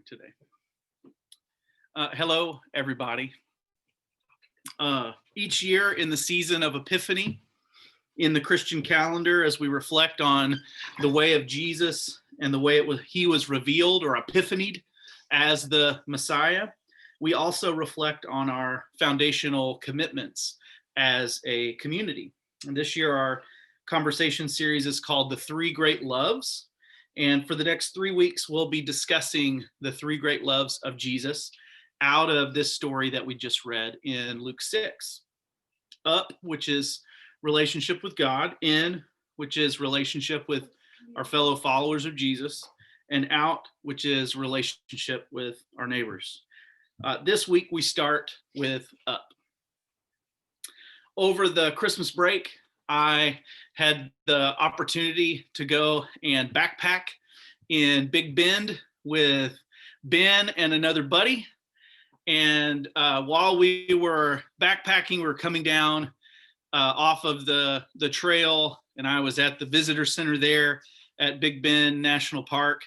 today. Hello, everybody. Each year in the season of Epiphany, in the Christian calendar, as we reflect on the way of Jesus and the way he was revealed or epiphanied as the Messiah, we also reflect on our foundational commitments as a community. And this year, our conversation series is called The Three Great Loves. And for the next 3 weeks, we'll be discussing the three great loves of Jesus out of this story that we just read in Luke 6. Up, which is relationship with God. In, which is relationship with our fellow followers of Jesus. And out, which is relationship with our neighbors. This week, we start with up. Over the Christmas break, I had the opportunity to go and backpack in Big Bend with Ben and another buddy. And while we were backpacking, we were coming down off of the trail, and I was at the visitor center there at Big Bend National Park.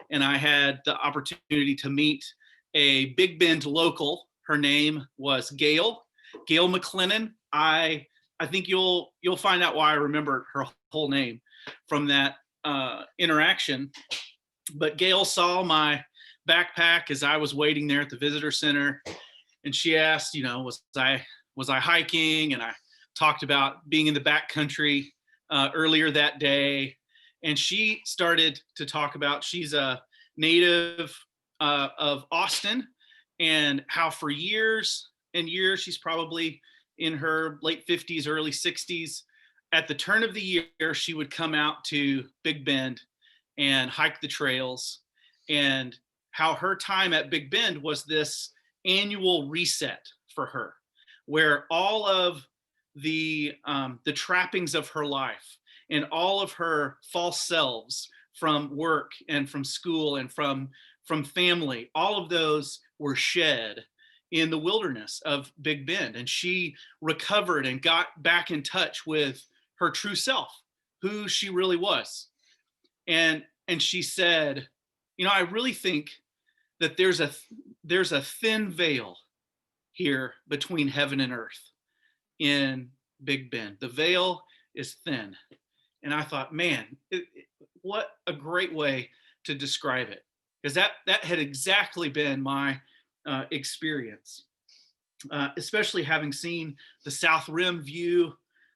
And I had the opportunity to meet a Big Bend local. Her name was Gail McLennan. I think you'll find out why I remember her whole name from that interaction. But Gail saw my backpack as I was waiting there at the visitor center, and she asked, was I hiking? And I talked about being in the backcountry earlier that day, and she started to talk about she's a native of Austin, and how for years and years, she's probably in her late 50s, early 60s, at the turn of the year, she would come out to Big Bend and hike the trails, and how her time at Big Bend was this annual reset for her, where all of the trappings of her life and all of her false selves from work and from school and from family, all of those were shed in the wilderness of Big Bend. And she recovered and got back in touch with her true self, who she really was. And she said, I really think that there's a thin veil here between heaven and earth in Big Bend. The veil is thin. And I thought, man, what a great way to describe it. Because that had exactly been my experience, especially having seen the South Rim view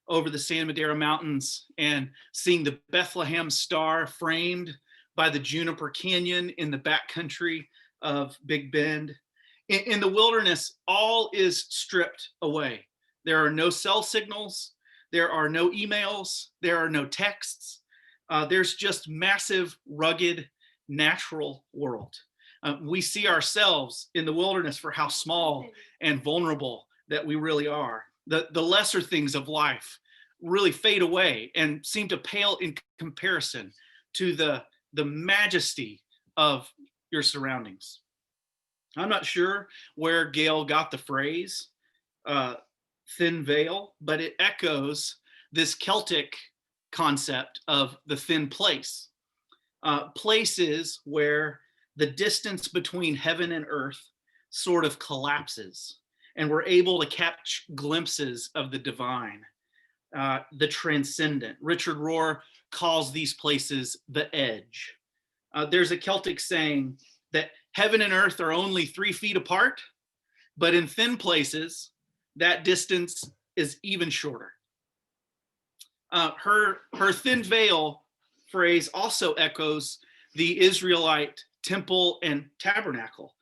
over the San Madero Mountains and seeing the Bethlehem Star framed by the Juniper Canyon in the backcountry of Big Bend. In the wilderness, all is stripped away. There are no cell signals. There are no emails. There are no texts. There's just massive, rugged, natural world. We see ourselves in the wilderness for how small and vulnerable that we really are. The lesser things of life really fade away and seem to pale in comparison to the majesty of your surroundings. I'm not sure where Gail got the phrase thin veil, but it echoes this Celtic concept of the thin place. Places where the distance between heaven and earth sort of collapses, and we're able to catch glimpses of the divine, the transcendent. Richard Rohr calls these places the edge. There's a Celtic saying that heaven and earth are only 3 feet apart, but in thin places, that distance is even shorter. Her thin veil phrase also echoes the Israelite temple and tabernacle,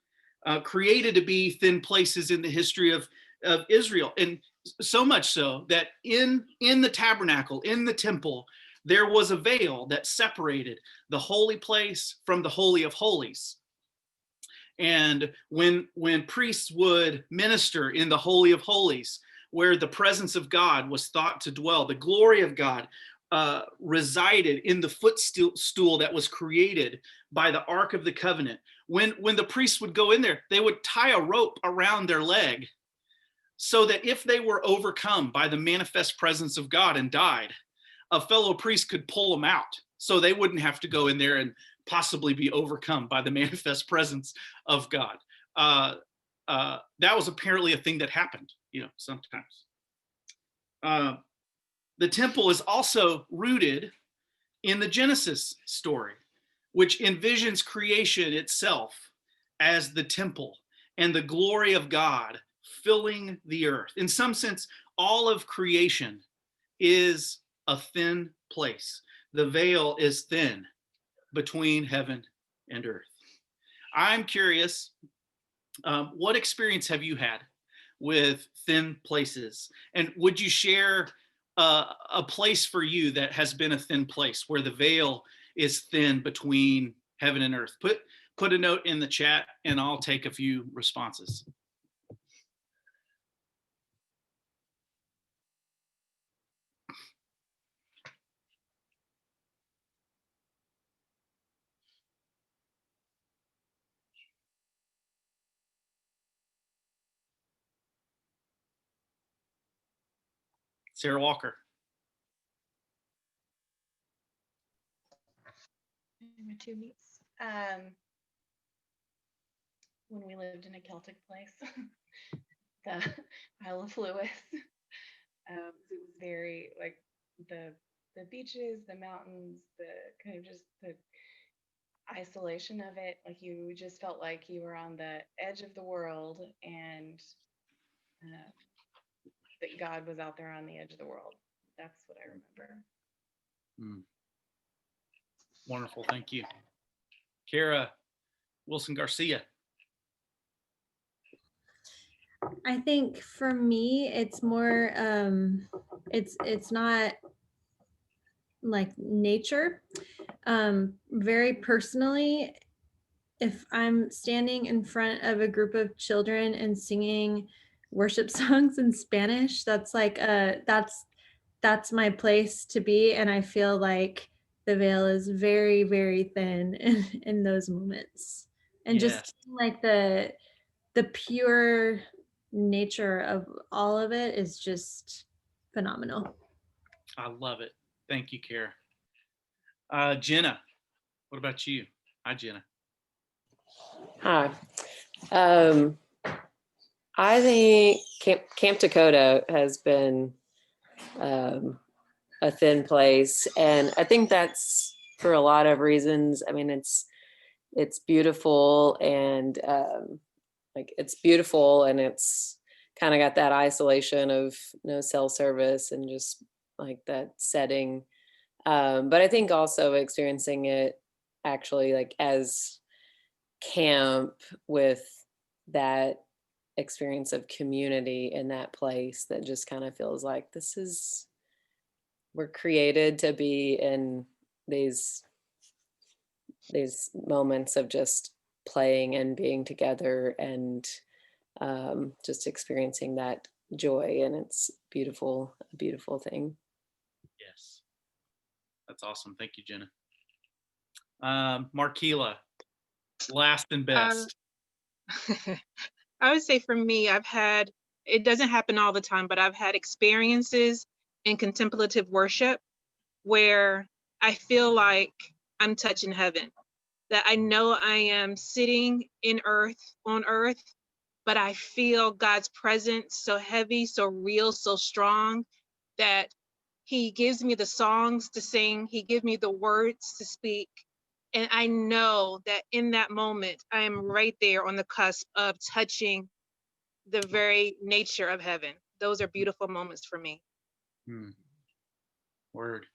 created to be thin places in the history of Israel. And so much so that in the tabernacle, in the temple, there was a veil that separated the holy place from the Holy of Holies. And when priests would minister in the Holy of Holies, where the presence of God was thought to dwell, the glory of God resided in the footstool that was created by the Ark of the Covenant. When the priests would go in there, they would tie a rope around their leg so that if they were overcome by the manifest presence of God and died, a fellow priest could pull them out so they wouldn't have to go in there and possibly be overcome by the manifest presence of God. That was apparently a thing that happened, sometimes. The temple is also rooted in the Genesis story, which envisions creation itself as the temple and the glory of God filling the earth. In some sense, all of creation is a thin place. The veil is thin between heaven and earth. I'm curious, what experience have you had with thin places? And would you share a place for you that has been a thin place, where the veil is thin between heaven and earth? Put a note in the chat and I'll take a few responses. Sarah Walker. My two meets. When we lived in a Celtic place, the Isle of Lewis, it was very like the beaches, the mountains, the kind of just the isolation of it. Like you just felt like you were on the edge of the world, and that God was out there on the edge of the world. That's what I remember. Wonderful, thank you. Kara Wilson Garcia. I think for me, it's more, it's not like nature. Very personally, if I'm standing in front of a group of children and singing worship songs in Spanish, that's like that's my place to be, and I feel like the veil is very, very thin in those moments, and Yes. just like the pure nature of all of it is just phenomenal. I love it. Thank you, Kara. Jenna, what about you? Hi, Jenna. Hi. I think Camp Dakota has been a thin place, and I think that's for a lot of reasons. I mean, it's beautiful, and it's beautiful, and it's kind of got that isolation of no cell service and just like that setting. But I think also experiencing it actually like as camp with that experience of community in that place, that just kind of feels like we're created to be in these moments of just playing and being together, and just experiencing that joy, and it's a beautiful thing. Yes, that's awesome. Thank you, Jenna. Markila, last and best. I would say for me, it doesn't happen all the time, but I've had experiences in contemplative worship where I feel like I'm touching heaven, that I know I am sitting on earth, but I feel God's presence so heavy, so real, so strong, that he gives me the songs to sing, he gives me the words to speak. And I know that in that moment, I am right there on the cusp of touching the very nature of heaven. Those are beautiful moments for me. Word.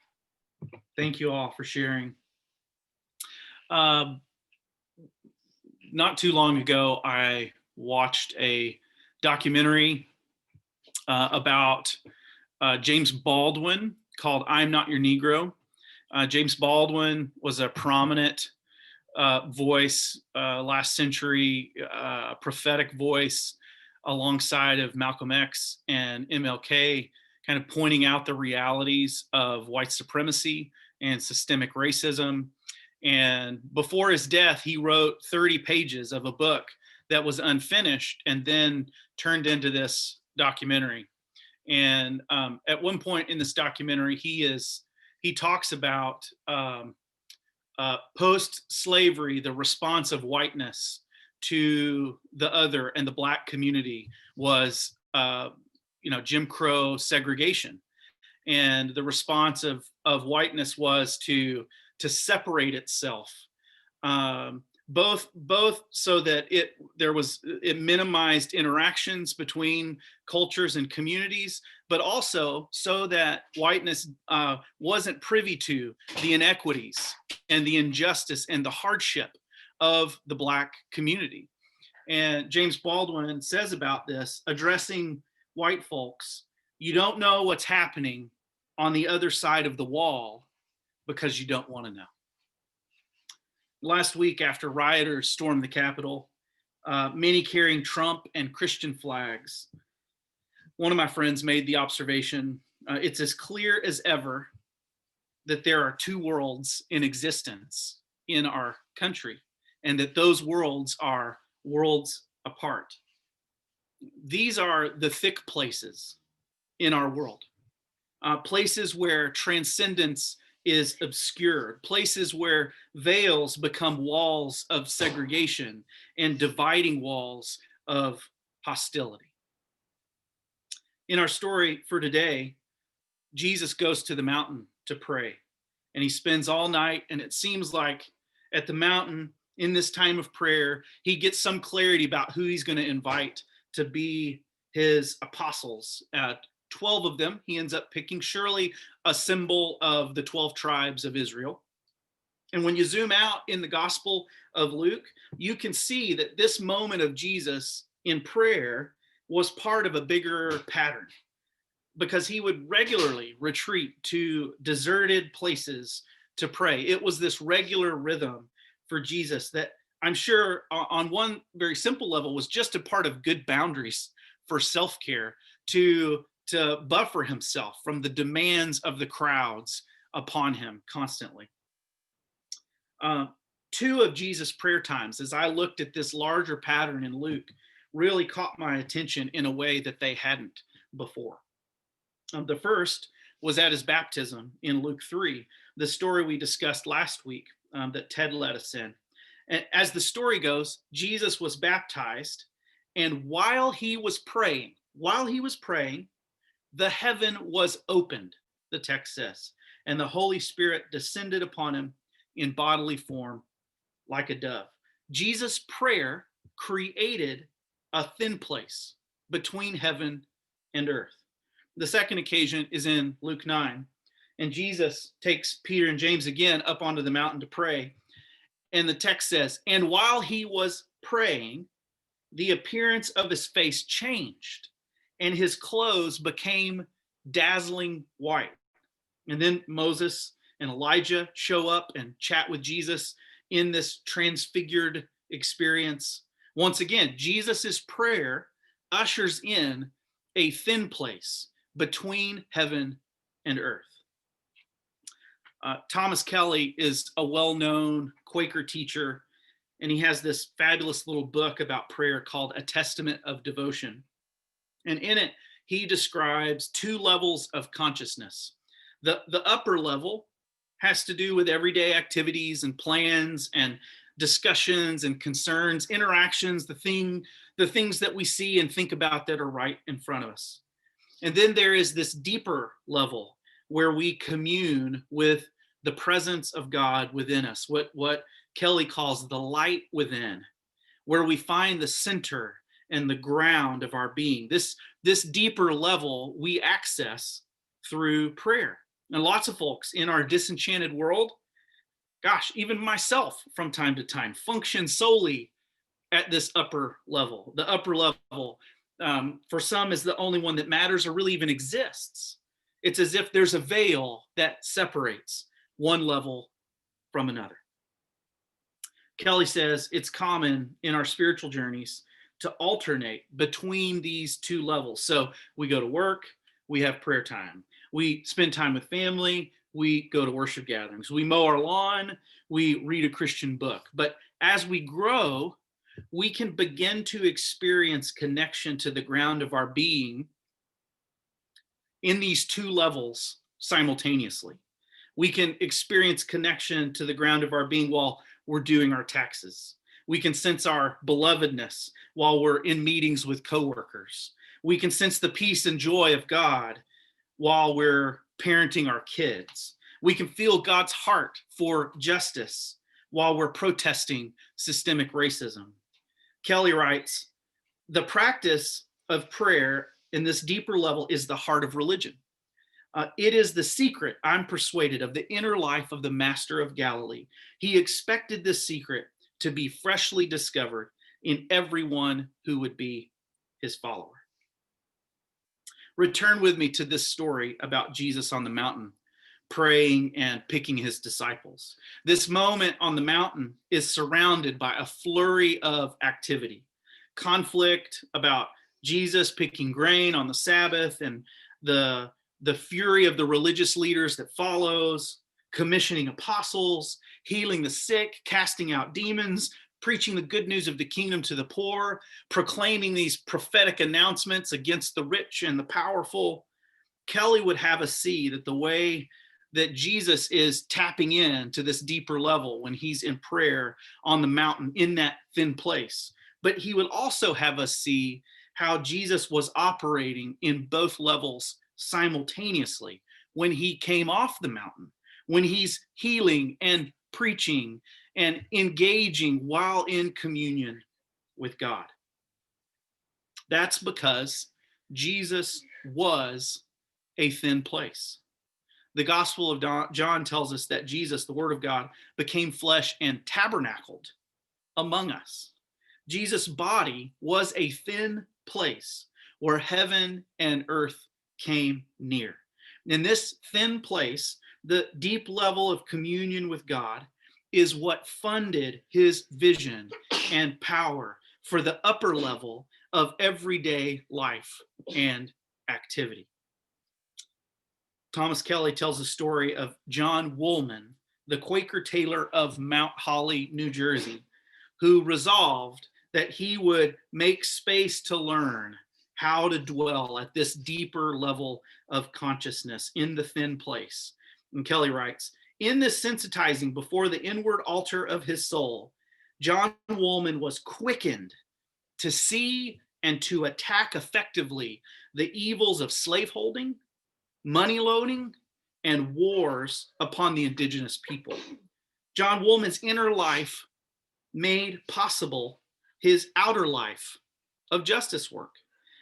Thank you all for sharing. Not too long ago, I watched a documentary about James Baldwin called "I'm Not Your Negro." James Baldwin was a prominent voice, last century prophetic voice, alongside of Malcolm X and MLK, kind of pointing out the realities of white supremacy and systemic racism. And before his death, he wrote 30 pages of a book that was unfinished and then turned into this documentary. And at one point in this documentary, he talks about post-slavery, the response of whiteness to the other and the Black community was, Jim Crow segregation. And the response of whiteness was to separate itself, both so that it minimized interactions between cultures and communities, but also so that whiteness wasn't privy to the inequities and the injustice and the hardship of the Black community. And James Baldwin says about this, addressing white folks, you don't know what's happening on the other side of the wall because you don't want to know. Last week, after rioters stormed the Capitol, many carrying Trump and Christian flags, one of my friends made the observation, it's as clear as ever that there are two worlds in existence in our country, and that those worlds are worlds apart. These are the thick places in our world, places where transcendence is obscured, places where veils become walls of segregation and dividing walls of hostility. In our story for today, Jesus goes to the mountain to pray, and he spends all night, and it seems like at the mountain in this time of prayer, he gets some clarity about who he's going to invite to be his apostles. 12 of them he ends up picking, surely a symbol of the 12 tribes of Israel. And when you zoom out in the Gospel of Luke, you can see that this moment of Jesus in prayer was part of a bigger pattern, because he would regularly retreat to deserted places to pray. It was this regular rhythm for Jesus that I'm sure on one very simple level was just a part of good boundaries for self-care, to buffer himself from the demands of the crowds upon him constantly. Two of Jesus' prayer times, as I looked at this larger pattern in Luke, really caught my attention in a way that they hadn't before. The first was at his baptism in Luke 3, the story we discussed last week that Ted led us in. And as the story goes, Jesus was baptized, and while he was praying, the heaven was opened, the text says, and the Holy Spirit descended upon him in bodily form like a dove. Jesus' prayer created a thin place between heaven and earth. The second occasion is in Luke 9, and Jesus takes Peter and James again up onto the mountain to pray. And the text says, and while he was praying, the appearance of his face changed, and his clothes became dazzling white. And then Moses and Elijah show up and chat with Jesus in this transfigured experience. Once again, Jesus's prayer ushers in a thin place between heaven and earth. Thomas Kelly is a well-known Quaker teacher, and he has this fabulous little book about prayer called A Testament of Devotion. And in it, he describes two levels of consciousness. The upper level has to do with everyday activities and plans and discussions and concerns, interactions, the things that we see and think about that are right in front of us. And then there is this deeper level where we commune with the presence of God within us, what Kelly calls the light within, where we find the center and the ground of our being. This deeper level we access through prayer. And lots of folks in our disenchanted world, gosh, even myself from time to time, function solely at this upper level. The upper level, for some, is the only one that matters or really even exists. It's as if there's a veil that separates one level from another. Kelly says it's common in our spiritual journeys to alternate between these two levels. So we go to work, we have prayer time. We spend time with family, we go to worship gatherings. We mow our lawn, we read a Christian book. But as we grow, we can begin to experience connection to the ground of our being in these two levels simultaneously. We can experience connection to the ground of our being while we're doing our taxes. We can sense our belovedness while we're in meetings with coworkers. We can sense the peace and joy of God while we're parenting our kids. We can feel God's heart for justice while we're protesting systemic racism. Kelly writes, the practice of prayer in this deeper level is the heart of religion. It is the secret, I'm persuaded, of the inner life of the Master of Galilee. He expected this secret to be freshly discovered in everyone who would be his follower. Return with me to this story about Jesus on the mountain, praying and picking his disciples. This moment on the mountain is surrounded by a flurry of activity, conflict about Jesus picking grain on the Sabbath, and the fury of the religious leaders that follows, commissioning apostles, healing the sick, casting out demons, preaching the good news of the kingdom to the poor, proclaiming these prophetic announcements against the rich and the powerful. Kelly would have us see that the way that Jesus is tapping in to this deeper level when he's in prayer on the mountain in that thin place. But he would also have us see how Jesus was operating in both levels simultaneously when he came off the mountain, when he's healing and preaching and engaging while in communion with God. That's because Jesus was a thin place. The Gospel of John tells us that Jesus, the Word of God, became flesh and tabernacled among us. Jesus' body was a thin place where heaven and earth came near. In this thin place, the deep level of communion with God is what funded his vision and power for the upper level of everyday life and activity. Thomas Kelly tells the story of John Woolman, the Quaker tailor of Mount Holly, New Jersey, who resolved that he would make space to learn how to dwell at this deeper level of consciousness in the thin place. And Kelly writes, in this sensitizing before the inward altar of his soul, John Woolman was quickened to see and to attack effectively the evils of slaveholding, money loading, and wars upon the indigenous people. John Woolman's inner life made possible his outer life of justice work.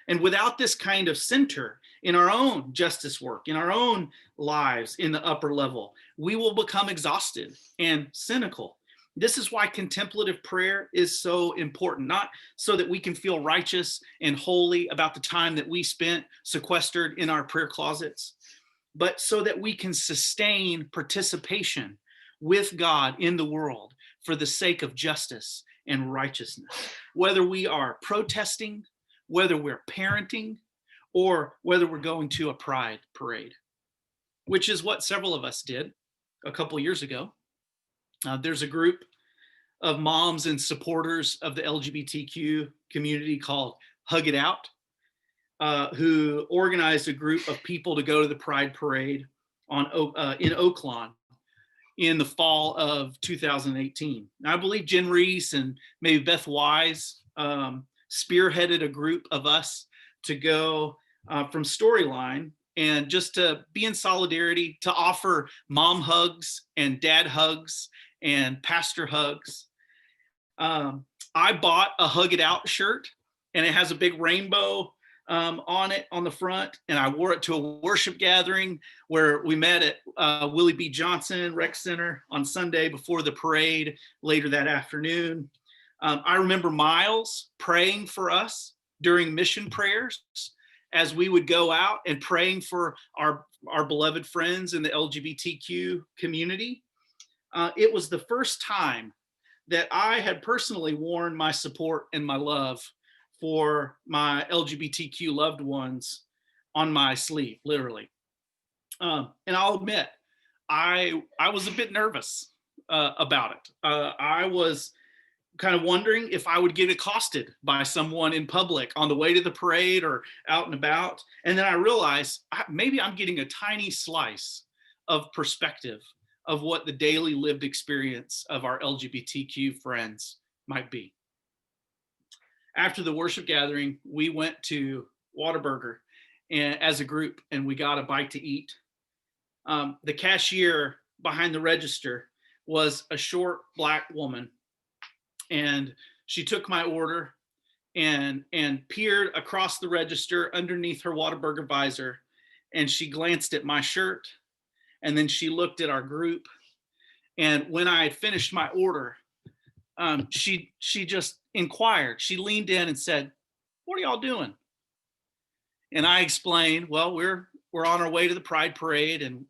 And without this kind of center in our own justice work, in our own lives in the upper level, we will become exhausted and cynical. This is why contemplative prayer is so important, not so that we can feel righteous and holy about the time that we spent sequestered in our prayer closets, but so that we can sustain participation with God in the world for the sake of justice and righteousness. Whether we are protesting, whether we're parenting, or whether we're going to a pride parade, which is what several of us did a couple years ago. There's a group of moms and supporters of the LGBTQ community called Hug It Out, who organized a group of people to go to the Pride Parade in Oaklawn in the fall of 2018. Now, I believe Jen Reese and maybe Beth Wise spearheaded a group of us to go from Storyline and just to be in solidarity, to offer mom hugs and dad hugs and pastor hugs. I bought a Hug It Out shirt, and it has a big rainbow on it on the front, and I wore it to a worship gathering where we met at Willie B. Johnson Rec Center on Sunday before the parade later that afternoon. I remember Miles praying for us during mission prayers as we would go out and praying for our beloved friends in the LGBTQ community. It was the first time that I had personally worn my support and my love for my LGBTQ loved ones on my sleeve, literally. And I'll admit, I was a bit nervous about it. I was kind of wondering if I would get accosted by someone in public on the way to the parade or out and about. And then I realized maybe I'm getting a tiny slice of perspective of what the daily lived experience of our LGBTQ friends might be. After the worship gathering, we went to Whataburger and, as a group, and we got a bite to eat. The cashier behind the register was a short black woman, and she took my order and peered across the register underneath her Whataburger visor, and she glanced at my shirt, and then she looked at our group. And when I had finished my order, she just inquired. She leaned in and said, "What are y'all doing?" And I explained, "Well, we're on our way to the Pride Parade, and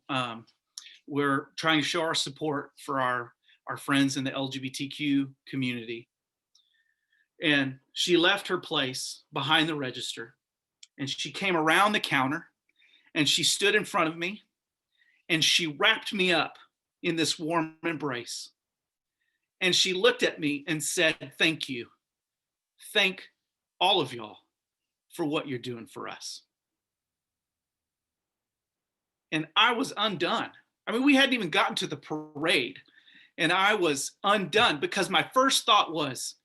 we're trying to show our support for our friends in the LGBTQ community." And she left her place behind the register, and she came around the counter, and she stood in front of me, and she wrapped me up in this warm embrace. And she looked at me and said, "Thank you. Thank all of y'all for what you're doing for us." And I was undone. I mean, we hadn't even gotten to the parade, and I was undone because my first thought was,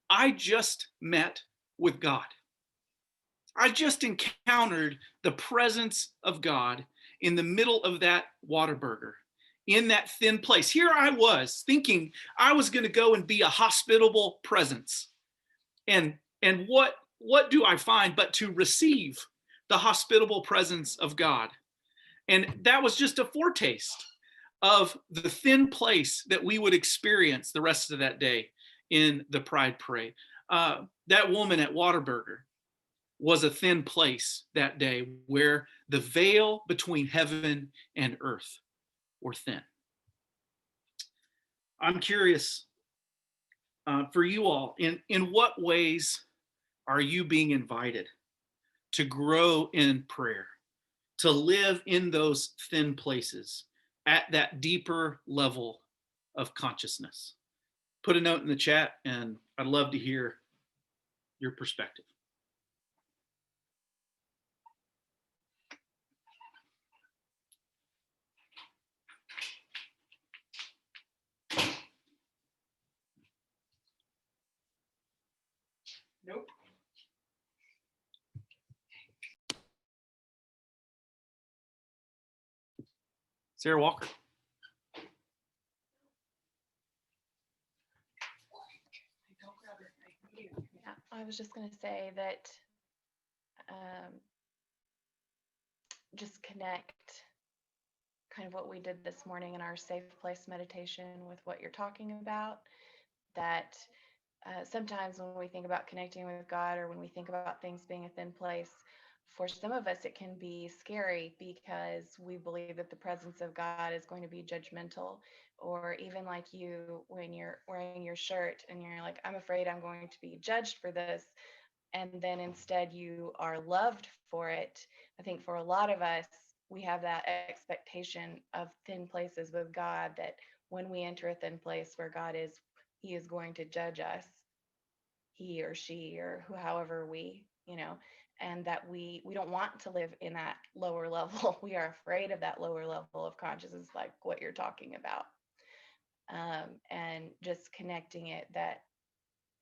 I just met with God. I just encountered the presence of God in the middle of that Whataburger, in that thin place. Here I was thinking I was going to go and be a hospitable presence. And what do I find but to receive the hospitable presence of God? And that was just a foretaste of the thin place that we would experience the rest of that day in the Pride Parade. That woman at Whataburger was a thin place that day where the veil between heaven and earth were thin. I'm curious for you all, in what ways are you being invited to grow in prayer, to live in those thin places at that deeper level of consciousness? Put a note in the chat, and I'd love to hear your perspective. Nope. Sarah Walker. Yeah, I was just going to say that just connect kind of what we did this morning in our safe place meditation with what you're talking about. That sometimes when we think about connecting with God, or when we think about things being a thin place, for some of us it can be scary because we believe that the presence of God is going to be judgmental. Or even like you, when you're wearing your shirt and you're like, I'm afraid I'm going to be judged for this, and then instead you are loved for it. I think for a lot of us, we have that expectation of thin places with God, that when we enter a thin place where God is, he is going to judge us, he or she or however we, and that we don't want to live in that lower level. We are afraid of that lower level of consciousness, like what you're talking about. And just connecting it, that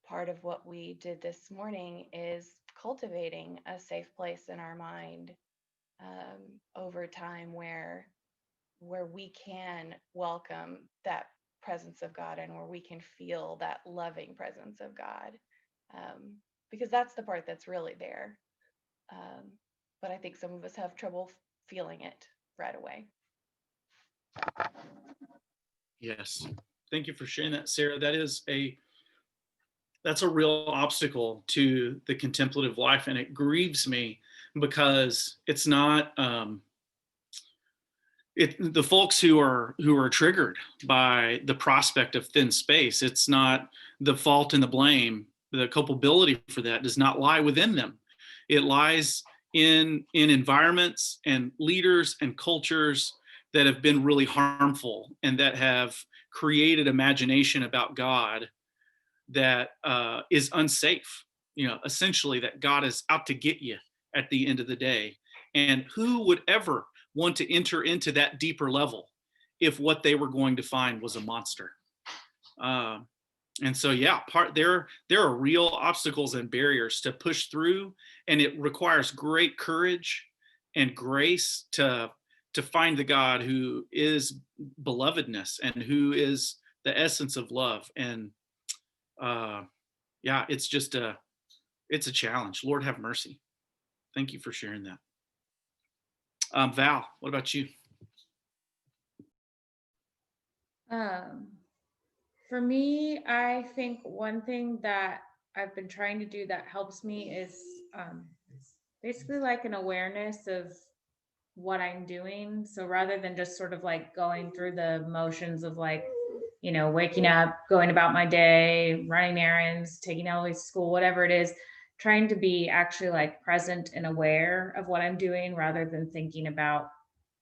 part of what we did this morning is cultivating a safe place in our mind over time where we can welcome that presence of God, and where we can feel that loving presence of God, because that's the part that's really there. But I think some of us have trouble feeling it right away. Yes. Thank you for sharing that, Sarah. That's a real obstacle to the contemplative life, and it grieves me because it's not the folks who are triggered by the prospect of thin space. It's not the fault and the blame. The culpability for that does not lie within them. It lies in environments and leaders and cultures that have been really harmful and that have created imagination about God that is unsafe. Essentially that God is out to get you at the end of the day. And who would ever want to enter into that deeper level if what they were going to find was a monster. And so, yeah, there are real obstacles and barriers to push through, and it requires great courage and grace to find the God who is belovedness and who is the essence of love. And yeah, it's a challenge. Lord have mercy. Thank you for sharing that. Val, what about you? For me, I think one thing that I've been trying to do that helps me is basically like an awareness of what I'm doing. So rather than just sort of like going through the motions of like, you know, waking up, going about my day, running errands, taking Eloise to school, whatever it is, trying to be actually like present and aware of what I'm doing rather than thinking about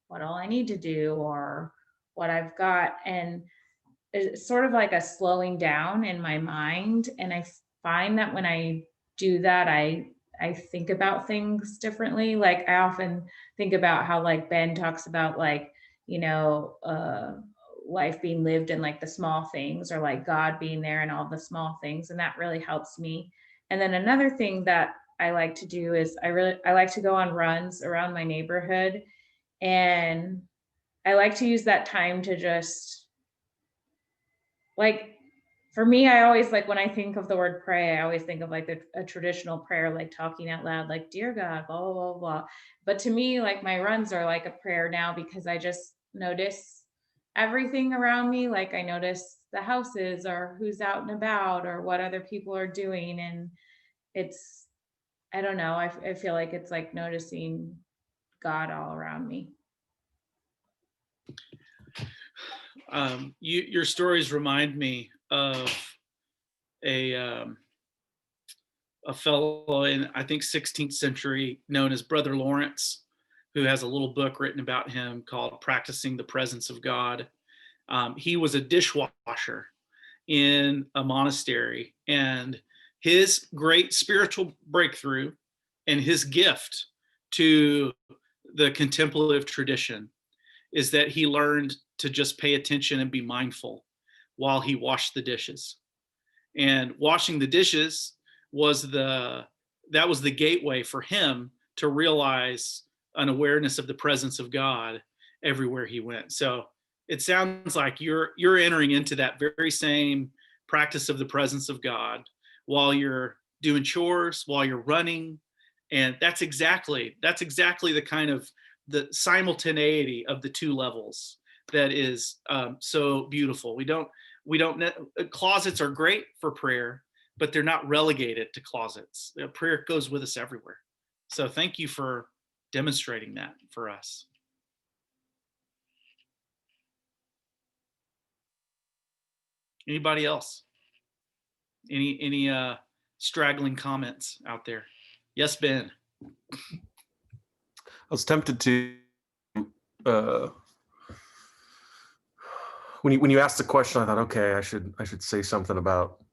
what all I need to do or what I've got. And it's sort of like a slowing down in my mind. And I find that when I do that, I think about things differently. Like I often think about how like Ben talks about like, you know, life being lived in like the small things, or like God being there in all the small things. And that really helps me. And then another thing that I like to do is I like to go on runs around my neighborhood. And I like to use that time to just like, for me, I always like when I think of the word pray, I always think of like a traditional prayer, like talking out loud, like, dear God, blah, blah, blah, blah. But to me, like my runs are like a prayer now because I just notice everything around me. Like I notice the houses or who's out and about or what other people are doing. And it's, I don't know, I feel like it's like noticing God all around me. Your stories remind me of a fellow in, I think, 16th century known as Brother Lawrence, who has a little book written about him called Practicing the Presence of God. He was a dishwasher in a monastery, and his great spiritual breakthrough and his gift to the contemplative tradition is that he learned to just pay attention and be mindful while he washed the dishes. And washing the dishes was the gateway for him to realize an awareness of the presence of God everywhere he went. So it sounds like you're entering into that very same practice of the presence of God while you're doing chores, while you're running. And that's exactly the kind of the simultaneity of the two levels that is so beautiful. Closets are great for prayer, but they're not relegated to closets. Prayer goes with us everywhere. So thank you for demonstrating that for us. Anybody else? Any straggling comments out there? Yes, Ben. I was tempted to when you asked the question, I thought, okay, I should say something about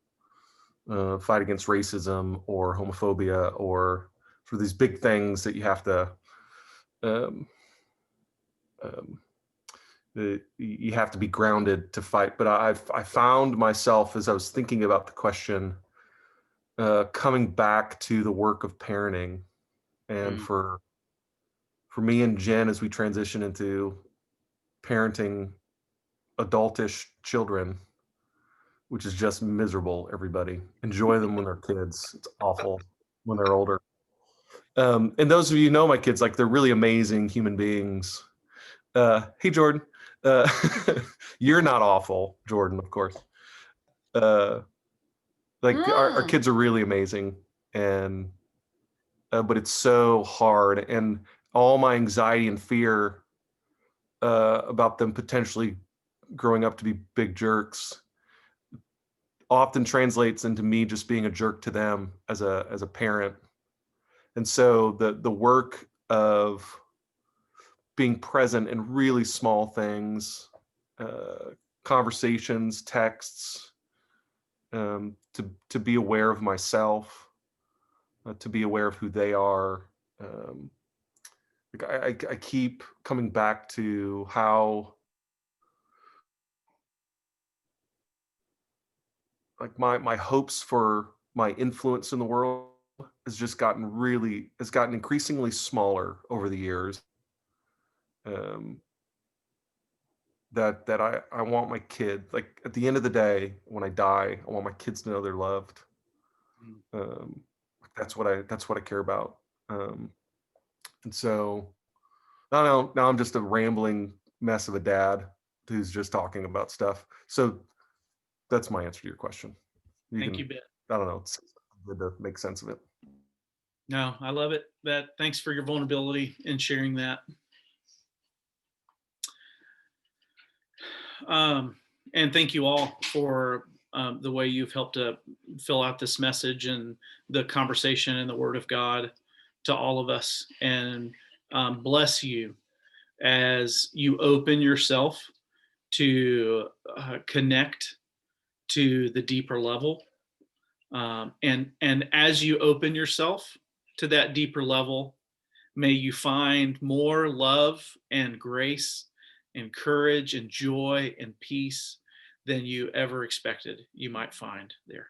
fight against racism or homophobia or for these big things that you have to you have to be grounded to fight. But I found myself, as I was thinking about the question, coming back to the work of parenting, and for me and Jen, as we transition into parenting adultish children, which is just miserable. Everybody enjoy them when they're kids. It's awful when they're older. And those of you who know my kids, like, they're really amazing human beings. Hey, Jordan. You're not awful, Jordan, of course. Our kids are really amazing, and but it's so hard, and all my anxiety and fear about them potentially growing up to be big jerks often translates into me just being a jerk to them as a parent. And so the work of being present in really small things, conversations, texts, to be aware of myself, to be aware of who they are, like I keep coming back to how like my hopes for my influence in the world has gotten increasingly smaller over the years. Um, that I want my kid, like at the end of the day, when I die, I want my kids to know they're loved. Um, that's what I care about. Um, and so now I'm just a rambling mess of a dad who's just talking about stuff. So that's my answer to your question. Thank you, Ben. I don't know, it's good to make sense of it. No, I love it. Thanks for your vulnerability and sharing that. And thank you all for the way you've helped to fill out this message and the conversation and the Word of God to all of us. And bless you as you open yourself to connect to the deeper level. And as you open yourself to that deeper level, may you find more love and grace and courage and joy and peace than you ever expected you might find there.